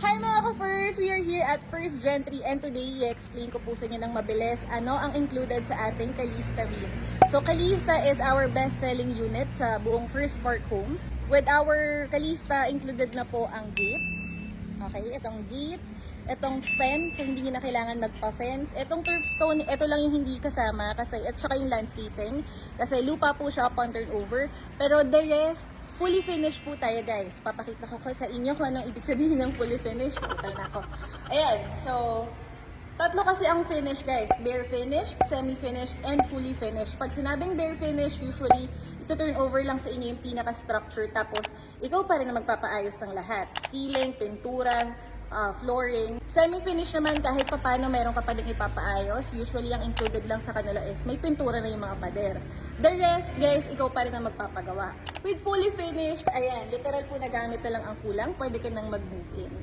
Hi mga ka-First! We are here at First Gentry and today i-explain ko po sa inyo ng mabilis ano ang included sa ating Calista Win. So Calista is our best-selling unit sa buong First Park Homes. With our Calista, included na po ang gate. Okay, itong gate, itong fence, so hindi nyo na kailangan magpa-fence. Itong turf stone, ito lang yung hindi kasama kasi at saka yung landscaping kasi lupa po siya upon turnover. Pero the rest, fully finished po tayo guys. Papakita ko sa inyo kung anong ibig sabihin ng fully finished. Putang na ako. Ayan, so tatlo kasi ang finish guys. Bare finish, semi-finish, and fully finished. Pag sinabing bare finish, usually ito turn over lang sa inyo yung pinaka-structure. Tapos ikaw pa rin na magpapaayos ng lahat. Ceiling, pintura, flooring. Semi-finish naman kahit papano meron ka pa din ipapaayos. Usually ang included lang sa kanila is may pintura na yung mga pader. The rest guys, ikaw pa rin ang magpapagawa. With fully finished, ayan, literal po na gamit na lang ang kulang. Pwede ka nang mag-move in.